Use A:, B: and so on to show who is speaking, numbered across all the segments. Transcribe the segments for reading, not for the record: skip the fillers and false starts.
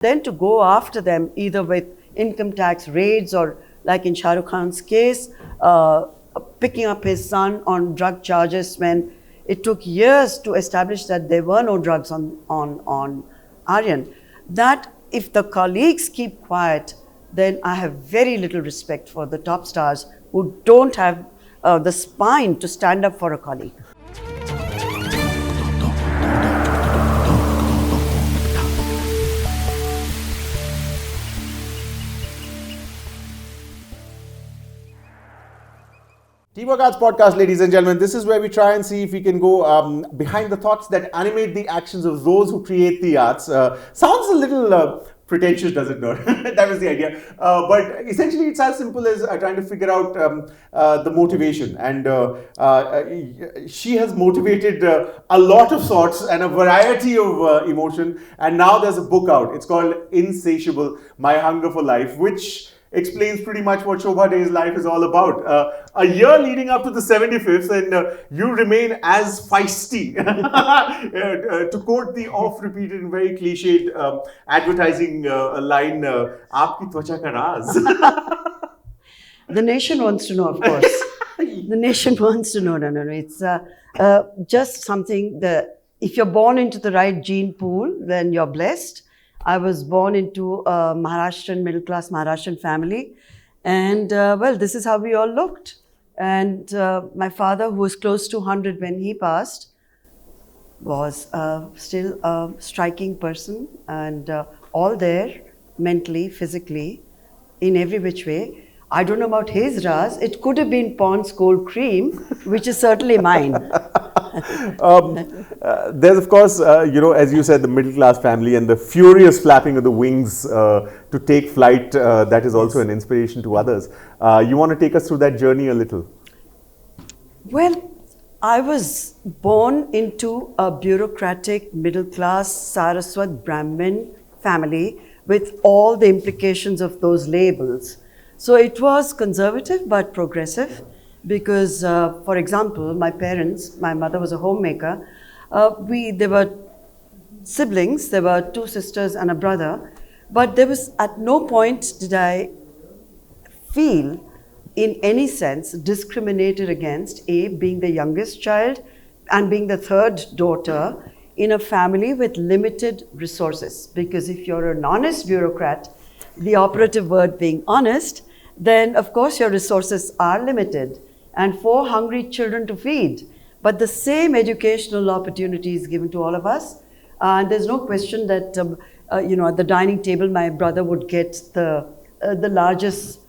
A: Then to go after them either with income tax raids or, like in Shah Rukh Khan's case, picking up his son on drug charges when it took years to establish that there were no drugs on Aryan. That if the colleagues keep quiet, then I have very little respect for the top stars who don't have the spine to stand up for a colleague.
B: Teamwork Arts Podcast, ladies and gentlemen. This is where we try and see if we can go behind the thoughts that animate the actions of those who create the arts. Sounds a little pretentious, does it not? That was the idea. But essentially, it's as simple as trying to figure out the motivation. And she has motivated a lot of sorts and a variety of emotion. And now there's a book out. It's called Insatiable, My Hunger for Life, which explains pretty much what Shobhaa Day's life is all about. A year leading up to the 75th, and you remain as feisty. To quote the oft-repeated and very cliched advertising line, "Aapki twacha ka raaz."
A: The nation wants to know, of course. The nation wants to know. No. It's just something that if you're born into the right gene pool, then you're blessed. I was born into a Maharashtrian, middle-class Maharashtrian family. And, well, this is how we all looked. And my father, who was close to 100 when he passed, was still a striking person and all there, mentally, physically, in every which way. I don't know about his Raz. It could have been Pond's cold cream, which is certainly mine.
B: There's, of course, as you said, the middle-class family and the furious flapping of the wings to take flight. That is also an inspiration to others. You want to take us through that journey a little?
A: Well, I was born into a bureaucratic, middle-class Saraswat Brahmin family with all the implications of those labels. So it was conservative but progressive because, for example, my parents, my mother was a homemaker. There were siblings, there were 2 sisters and a brother, but there was at no point did I feel in any sense discriminated against, being the youngest child and being the 3rd daughter in a family with limited resources. Because if you're an honest bureaucrat, the operative word being honest, then of course your resources are limited and 4 hungry children to feed. But the same educational opportunity is given to all of us. And there's no question that, at the dining table, my brother would get the largest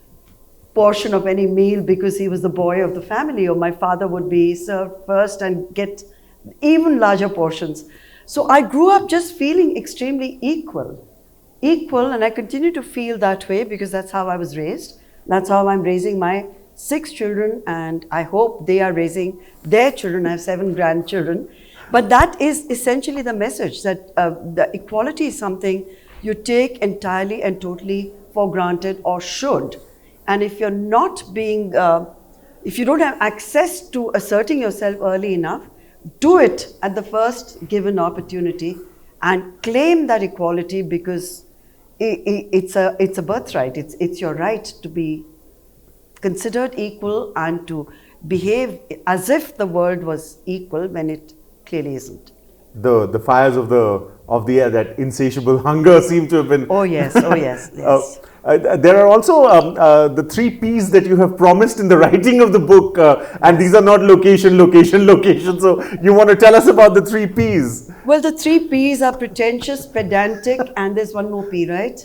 A: portion of any meal because he was the boy of the family, or my father would be served first and get even larger portions. So I grew up just feeling extremely equal, and I continue to feel that way because that's how I was raised. That's how I'm raising my 6 children, and I hope they are raising their children. I have 7 grandchildren. But that is essentially the message, that the equality is something you take entirely and totally for granted, or should. And if you're not being, if you don't have access to asserting yourself early enough, do it at the first given opportunity and claim that equality, because it's a birthright. It's your right to be considered equal and to behave as if the world was equal when it clearly isn't.
B: The fires of the air, that insatiable hunger, seem to have been.
A: Oh yes.
B: There are also the 3 P's that you have promised in the writing of the book, and these are not location. So you want to tell us about the 3 P's?
A: Well, the 3 P's are pretentious, pedantic, and there's one more P, right?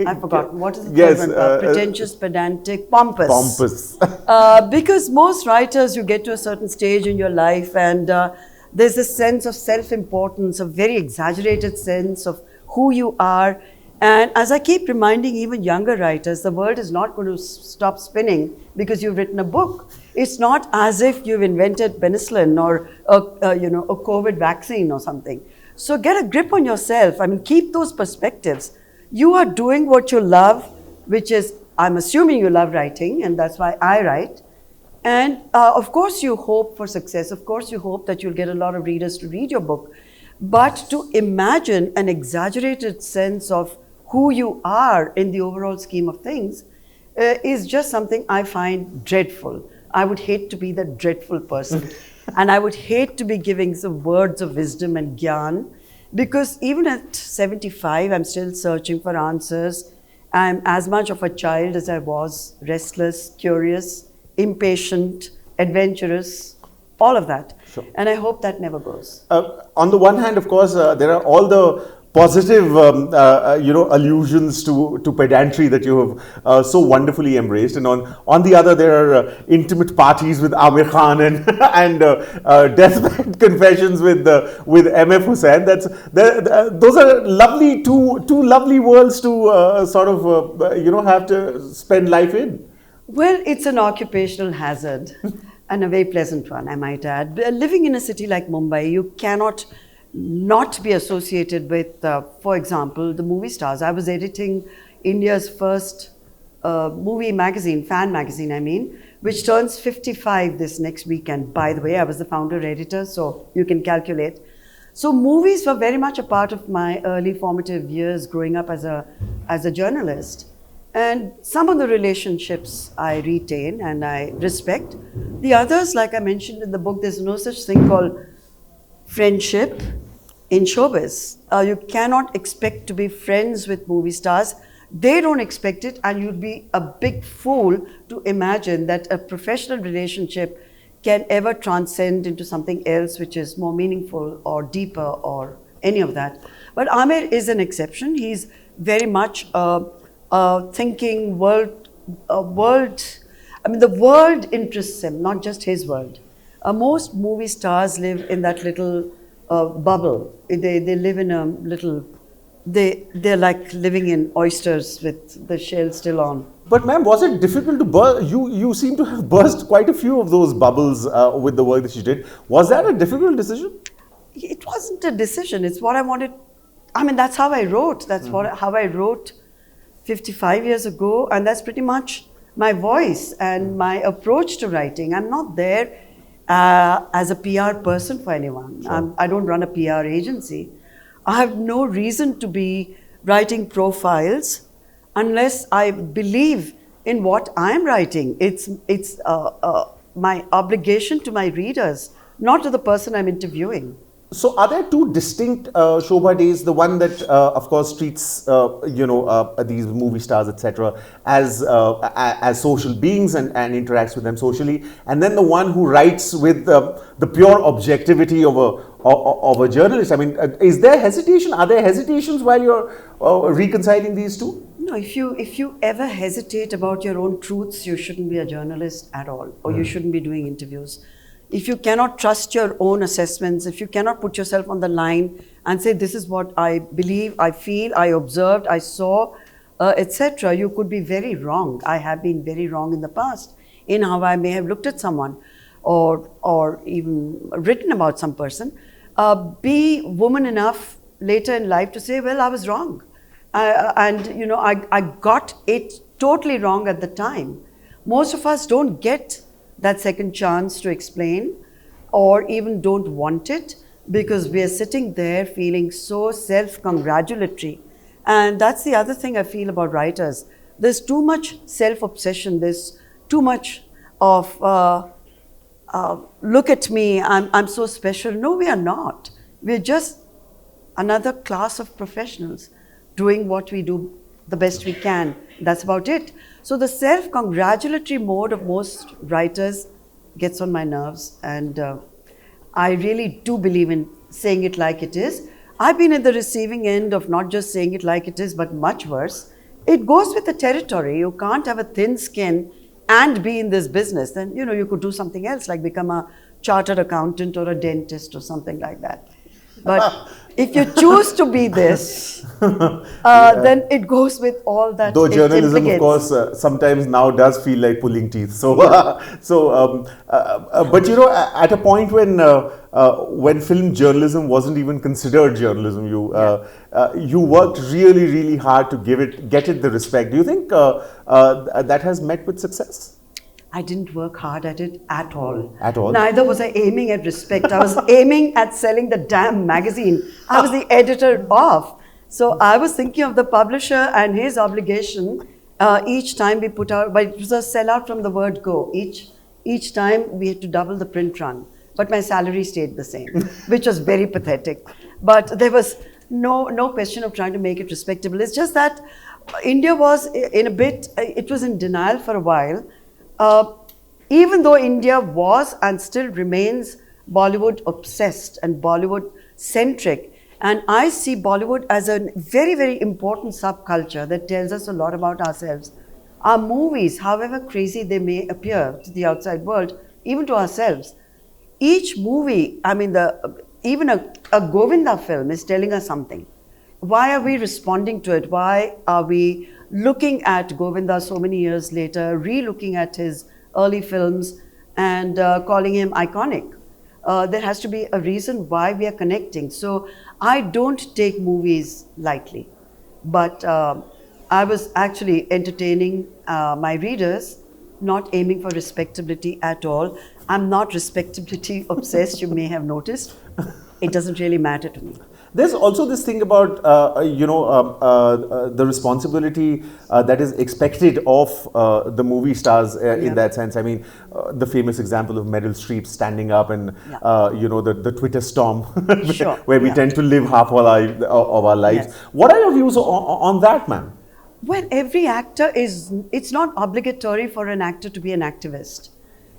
A: I've forgotten. What is the third one? Pretentious, pedantic, pompous. Because most writers, you get to a certain stage in your life, and there's this sense of self-importance, a very exaggerated sense of who you are. And as I keep reminding even younger writers, the world is not going to stop spinning because you've written a book. It's not as if you've invented penicillin or a COVID vaccine or something. So get a grip on yourself. I mean, keep those perspectives. You are doing what you love, which is, I'm assuming you love writing, and that's why I write. And of course you hope for success. Of course you hope that you'll get a lot of readers to read your book. But to imagine an exaggerated sense of who you are in the overall scheme of things is just something I find dreadful. I would hate to be that dreadful person. And I would hate to be giving some words of wisdom and gyan, because even at 75, I'm still searching for answers. I'm as much of a child as I was, restless, curious, impatient, adventurous, all of that.
B: Sure.
A: And I hope that never goes.
B: On the one hand, of course, there are all the positive, allusions to pedantry that you have so wonderfully embraced, and on the other, there are intimate parties with Amir Khan and deathbed confessions with M.F. Hussain. Those are lovely two lovely worlds to have to spend life in.
A: Well, it's an occupational hazard and a very pleasant one, I might add. Living in a city like Mumbai, you cannot not be associated with, for example, the movie stars. I was editing India's first movie magazine, fan magazine, I mean, which turns 55 this next weekend. By the way, I was the founder editor, so you can calculate. So movies were very much a part of my early formative years growing up as a journalist. And some of the relationships I retain and I respect. The others, like I mentioned in the book, there's no such thing called friendship in showbiz. You cannot expect to be friends with movie stars. They don't expect it, and you'd be a big fool to imagine that a professional relationship can ever transcend into something else which is more meaningful or deeper or any of that. But Amir is an exception. He's very much thinking world. I mean, the world interests him, not just his world. Most movie stars live in that little bubble. They live in a little. They're like living in oysters with the shell still on.
B: But ma'am, was it difficult to burst? You seem to have burst quite a few of those bubbles with the work that you did. Was that a difficult decision?
A: It wasn't a decision. It's what I wanted. I mean, that's how I wrote. That's how I wrote 55 years ago, and that's pretty much my voice and my approach to writing. I'm not there as a PR person for anyone.
B: Sure.
A: I don't run a PR agency. I have no reason to be writing profiles unless I believe in what I'm writing. It's my obligation to my readers, not to the person I'm interviewing.
B: So, are there two distinct Shobhaa days? The one that, of course, treats these movie stars, etc., as social beings and interacts with them socially, and then the one who writes with the pure objectivity of a journalist. I mean, is there hesitation? Are there hesitations while you're reconciling these two?
A: No, if you ever hesitate about your own truths, you shouldn't be a journalist at all, or you shouldn't be doing interviews. If you cannot trust your own assessments, if you cannot put yourself on the line and say, this is what I believe, I feel, I observed, I saw, etc., you could be very wrong. I have been very wrong in the past in how I may have looked at someone or even written about some person. Be woman enough later in life to say, well, I was wrong. I got it totally wrong at the time. Most of us don't get that second chance to explain, or even don't want it, because we are sitting there feeling so self-congratulatory. And that's the other thing I feel about writers. There's too much self-obsession. There's too much of, look at me, I'm so special. No, we are not. We're just another class of professionals doing what we do the best we can. That's about it. So the self-congratulatory mode of most writers gets on my nerves, and I really do believe in saying it like it is. I've been at the receiving end of not just saying it like it is, but much worse. It goes with the territory. You can't have a thin skin and be in this business. Then, you could do something else, like become a chartered accountant or a dentist or something like that. But if you choose to be this, then it goes with all that.
B: Though journalism, of course, sometimes now does feel like pulling teeth. So, but at a point when film journalism wasn't even considered journalism, you worked really, really hard to get it the respect. Do you think that has met with success?
A: I didn't work hard at it at all.
B: At all?
A: Neither was I aiming at respect. I was aiming at selling the damn magazine. I was the editor of. So I was thinking of the publisher and his obligation each time we put out, but it was a sellout from the word go. Each time we had to double the print run, but my salary stayed the same, which was very pathetic. But there was no question of trying to make it respectable. It's just that India was in a bit, it was in denial for a while. Even though India was and still remains Bollywood obsessed and Bollywood centric, and I see Bollywood as a very, very important subculture that tells us a lot about ourselves. Our movies, however crazy they may appear to the outside world, even to ourselves, each movie, I mean, even a Govinda film is telling us something. Why are we responding to it? Why are we looking at Govinda so many years later, re-looking at his early films and calling him iconic? There has to be a reason why we are connecting. So I don't take movies lightly, but I was actually entertaining my readers, not aiming for respectability at all. I'm not respectability obsessed, you may have noticed. It doesn't really matter to me.
B: There's also this thing about the responsibility that is expected of the movie stars in that sense. I mean, the famous example of Meryl Streep standing up and the Twitter storm where we tend to live half of our lives. Yes. What are your views on that, ma'am?
A: Well, every actor it's not obligatory for an actor to be an activist.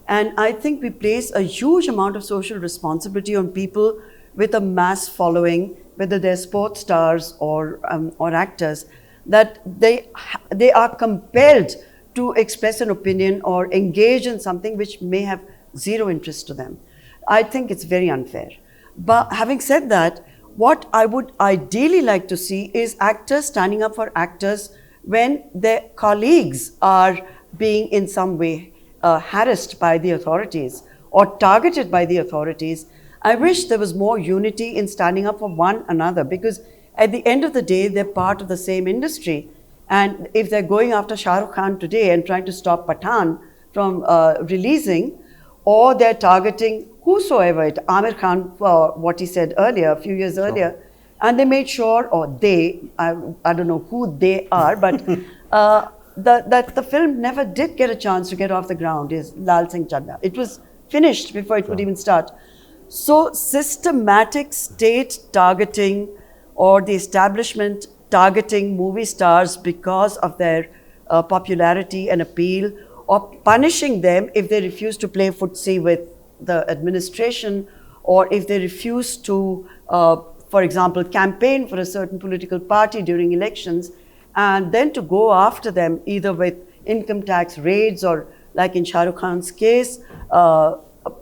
A: And I think we place a huge amount of social responsibility on people with a mass following, whether they're sports stars or actors, that they are compelled to express an opinion or engage in something which may have zero interest to them. I think it's very unfair. But having said that, what I would ideally like to see is actors standing up for actors when their colleagues are being in some way harassed by the authorities or targeted by the authorities. I wish there was more unity in standing up for one another, because at the end of the day, they're part of the same industry. And if they're going after Shah Rukh Khan today and trying to stop Pathan from releasing, or they're targeting whosoever, Amir Khan for what he said earlier, a few years earlier, and they made sure, or I don't know who they are, but that the film never did get a chance to get off the ground, is Lal Singh Chadda. It was finished before it could even start. So systematic state targeting or the establishment targeting movie stars because of their popularity and appeal, or punishing them if they refuse to play footsie with the administration, or if they refuse to, for example, campaign for a certain political party during elections, and then to go after them either with income tax raids or, like in Shah Rukh Khan's case,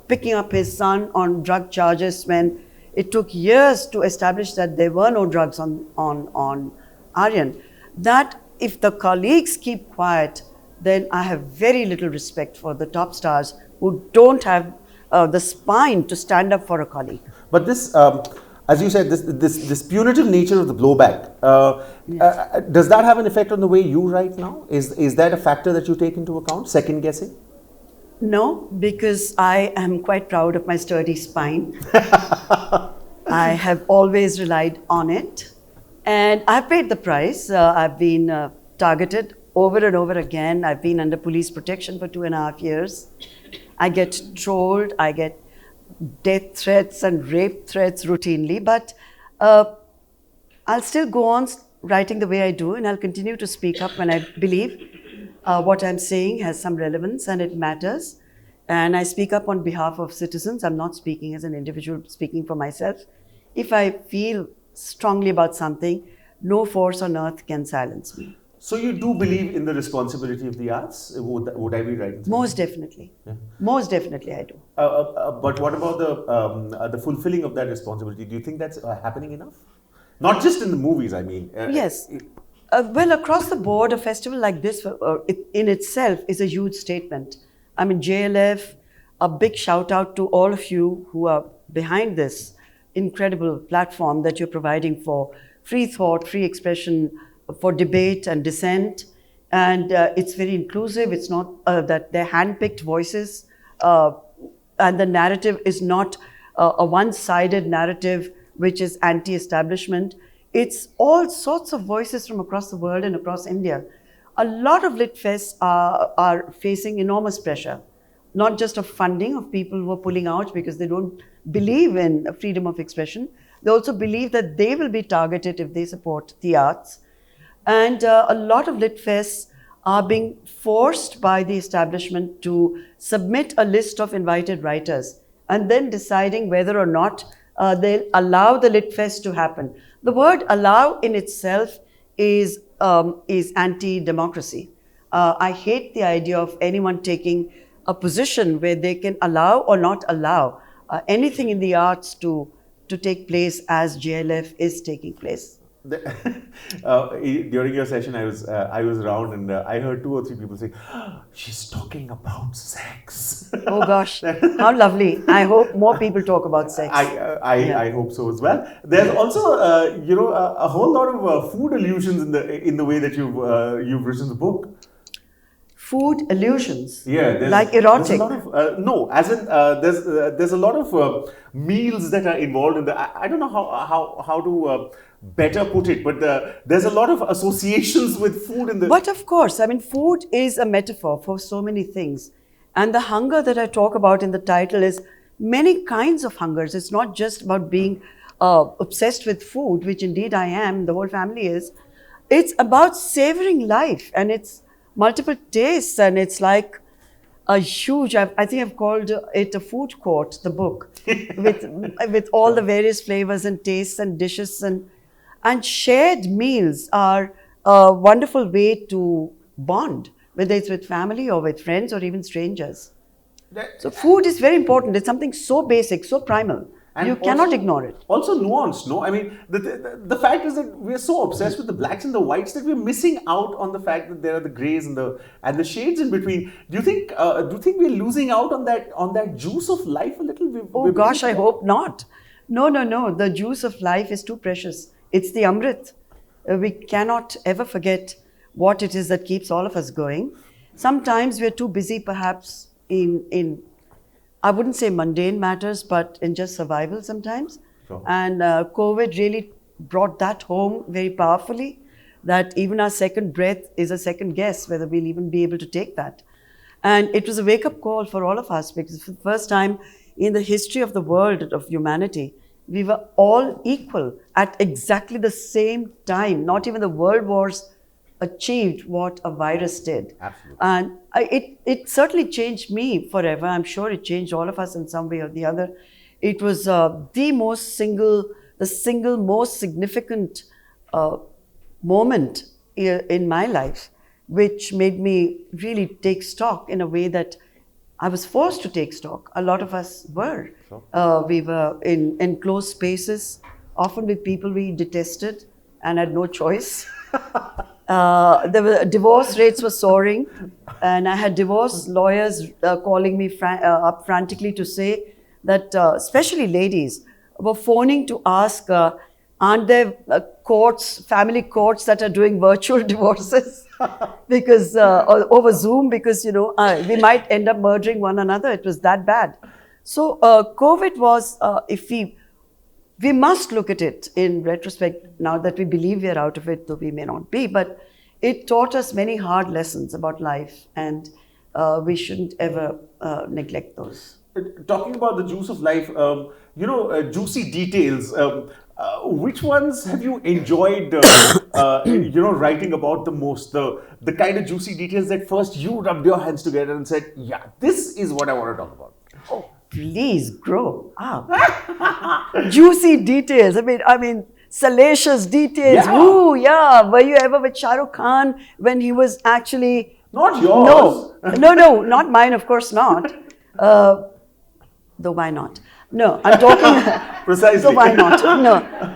A: picking up his son on drug charges when it took years to establish that there were no drugs on Aryan. That if the colleagues keep quiet, then I have very little respect for the top stars who don't have the spine to stand up for a colleague.
B: But this, as you said, this punitive nature of the blowback, does that have an effect on the way you write now? Is that a factor that you take into account, second guessing?
A: No, because I am quite proud of my sturdy spine. I have always relied on it, and I've paid the price. I've been targeted over and over again. I've been under police protection for 2.5 years. I get trolled, I get death threats and rape threats routinely, but I'll still go on writing the way I do, and I'll continue to speak up when I believe what I'm saying has some relevance and it matters. And I speak up on behalf of citizens. I'm not speaking as an individual, speaking for myself. If I feel strongly about something, no force on earth can silence me.
B: So you do believe in the responsibility of the arts? Would I be right?
A: Most definitely. Yeah. Most definitely I do.
B: But what about the fulfilling of that responsibility? Do you think that's happening enough? Not just in the movies, I mean.
A: Yes. Well, across the board, a festival like this in itself is a huge statement. I mean, JLF, a big shout out to all of you who are behind this incredible platform that you're providing for free thought, free expression, for debate and dissent. And it's very inclusive. It's not that they're hand-picked voices. And the narrative is not a one-sided narrative which is anti-establishment. It's all sorts of voices from across the world and across India. A lot of lit fests are facing enormous pressure, not just of funding, of people who are pulling out because they don't believe in freedom of expression. They also believe that they will be targeted if they support the arts. And a lot of lit fests are being forced by the establishment to submit a list of invited writers and then deciding whether or not they'll allow the lit fest to happen. The word allow in itself is anti-democracy. I hate the idea of anyone taking a position where they can allow or not allow anything in the arts to take place as JLF is taking place.
B: During your session, I was around and I heard 2 or 3 people say, "Oh, she's talking about sex."
A: Oh gosh, how lovely! I hope more people talk about sex.
B: I hope so as well. There's also a whole lot of food allusions in the way that you've written the book.
A: Food allusions,
B: Yeah,
A: like erotic.
B: There's a lot of no, as in there's a lot of meals that are involved in the. I don't know how to better put it, but there's a lot of associations with food in the.
A: But of course, I mean, food is a metaphor for so many things, and the hunger that I talk about in the title is many kinds of hungers. It's not just about being obsessed with food, which indeed I am. The whole family is. It's about savoring life, and it's multiple tastes, and it's like a huge, I think I've called it a food court, the book, with all the various flavors and tastes and dishes, and shared meals are a wonderful way to bond, whether it's with family or with friends or even strangers. So food is very important. It's something so basic, so primal. And you cannot ignore it.
B: Also nuanced, no? I mean, the fact is that we're so obsessed with the blacks and the whites that we're missing out on the fact that there are the greys and the shades in between. Do you think we're losing out on that juice of life a little?
A: Oh gosh, I hope not. No. The juice of life is too precious. It's the Amrit. We cannot ever forget what it is that keeps all of us going. Sometimes we're too busy, perhaps, in I wouldn't say mundane matters, but in just survival sometimes.
B: Sure.
A: And COVID really brought that home very powerfully, that even our second breath is a second guess whether we'll even be able to take that. And it was a wake-up call for all of us, because for the first time in the history of the world, of humanity, we were all equal at exactly the same time. Not even the world wars achieved what a virus did.
B: Absolutely.
A: And it certainly changed me forever. I'm sure it changed all of us in some way or the other. It was the single most significant moment in my life, which made me really take stock in a way that I was forced to take stock. A lot of us were. Sure. We were in enclosed spaces, often with people we detested and had no choice. Divorce rates were soaring, and I had divorce lawyers calling me up frantically to say that, especially ladies, were phoning to ask, aren't there family courts that are doing virtual divorces because over Zoom, because we might end up murdering one another. It was that bad. So COVID was, if we must look at it in retrospect now that we believe we are out of it, though we may not be, but it taught us many hard lessons about life, and we shouldn't ever neglect those.
B: Talking about the juice of life, juicy details. Which ones have you enjoyed, writing about the most? The kind of juicy details that first you rubbed your hands together and said, "Yeah, this is what I want to talk about."
A: Oh, please grow up. Juicy details. I mean, salacious details.
B: Yeah.
A: Ooh, yeah. Were you ever with Shah Rukh Khan when he was actually...
B: Not yours.
A: No, not mine, of course not. Though why not? No, I'm talking...
B: Precisely.
A: So why not?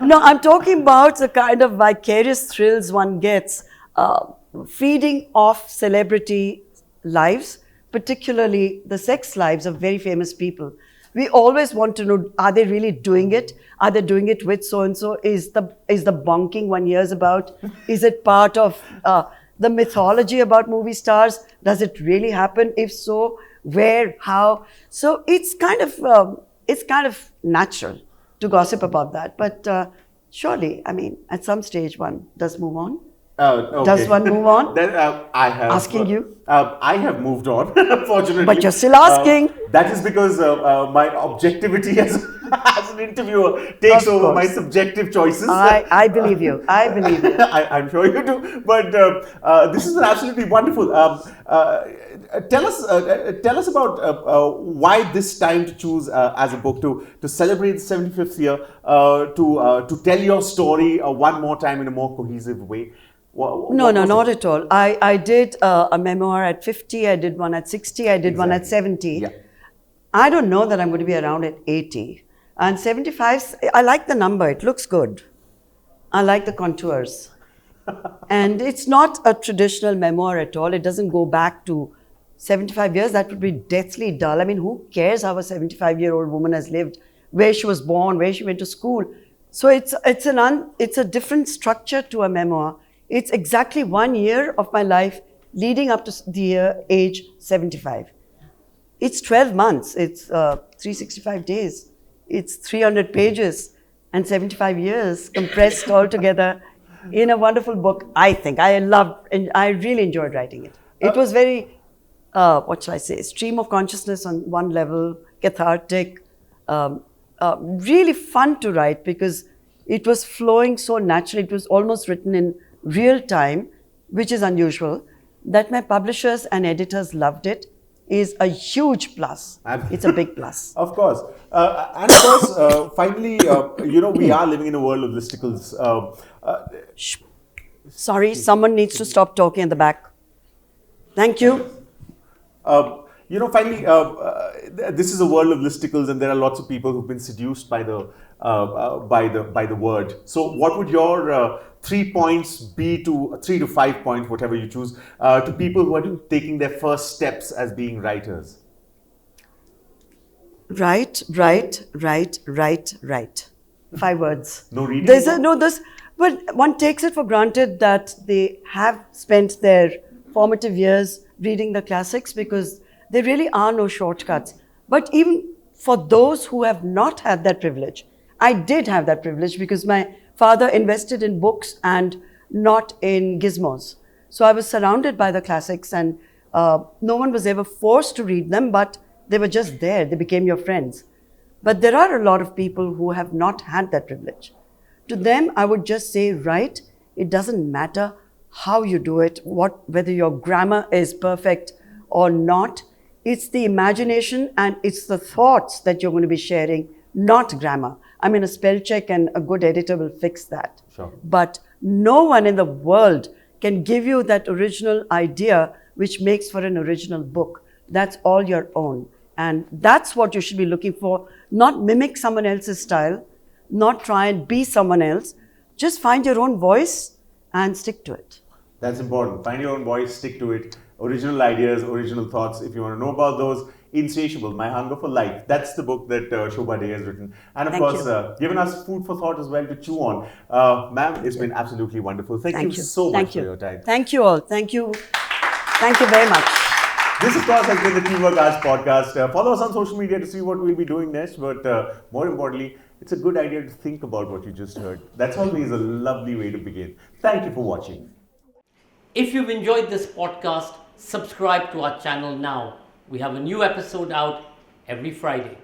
A: No, I'm talking about the kind of vicarious thrills one gets feeding off celebrity lives, particularly the sex lives of very famous people. We always want to know, are they really doing it? Are they doing it with so-and-so? Is the bonking one hears about, is it part of the mythology about movie stars? Does it really happen? If so, where, how? So it's kind of natural to gossip about that. But Surely, I mean, at some stage one does move on.
B: Okay.
A: Does one move on?
B: Then I have
A: Asking you.
B: I have moved on, fortunately.
A: But you're still asking.
B: That is because my objectivity as, as an interviewer takes
A: Of
B: over my
A: course.
B: subjective choices.
A: I believe you. I believe you.
B: I'm sure you do. But this is absolutely wonderful. Tell us about why this time to choose as a book to celebrate the 75th year, to tell your story one more time in a more cohesive way.
A: No, not at all. I did a memoir at 50, I did one at 60, I did one at 70.
B: Yeah.
A: I don't know that I'm going to be around at 80. And 75, I like the number, it looks good. I like the contours. And it's not a traditional memoir at all. It doesn't go back to 75 years. That would be deathly dull. I mean, who cares how a 75-year-old woman has lived, where she was born, where she went to school. So it's a different structure to a memoir. It's exactly 1 year of my life leading up to the age 75. It's 12 months. It's 365 days. It's 300 pages and 75 years compressed all together in a wonderful book, I think. I really enjoyed writing it. It was very, what shall I say, stream of consciousness on one level, cathartic, really fun to write because it was flowing so naturally. It was almost written in real time, which is unusual. That my publishers and editors loved it is a huge plus. It's a big plus.
B: Of course. And of course, finally, we are living in a world of listicles.
A: Sorry, someone needs to stop talking in the back. Thank you.
B: Finally, this is a world of listicles, and there are lots of people who've been seduced by the word. So, what would your 3 points be to 3 to 5 points, whatever you choose, to people who are taking their first steps as being writers?
A: Right. 5 words.
B: No reading?
A: But one takes it for granted that they have spent their formative years reading the classics because there really are no shortcuts. But even for those who have not had that privilege, I did have that privilege because my father invested in books and not in gizmos. So I was surrounded by the classics and no one was ever forced to read them, but they were just there. They became your friends. But there are a lot of people who have not had that privilege. To them, I would just say, write. It doesn't matter how you do it, whether your grammar is perfect or not. It's the imagination and it's the thoughts that you're going to be sharing, not grammar. I mean, a spell check and a good editor will fix that.
B: Sure.
A: But no one in the world can give you that original idea which makes for an original book. That's all your own. And that's what you should be looking for. Not mimic someone else's style, not try and be someone else. Just find your own voice and stick to it.
B: That's important. Find your own voice, stick to it. Original ideas, original thoughts. If you want to know about those, Insatiable, My Hunger for Life. That's the book that Shobhaa Dey has written. And of course, given us food for thought as well to chew on. Ma'am, it's been absolutely wonderful. Thank you so much for your time.
A: Thank you all. Thank you. Thank you very much.
B: This, of course, has been the Teamwork Arts podcast. Follow us on social media to see what we'll be doing next. But more importantly, it's a good idea to think about what you just heard. That's always a lovely way to begin. Thank you for watching.
C: If you've enjoyed this podcast, subscribe to our channel now. We have a new episode out every Friday.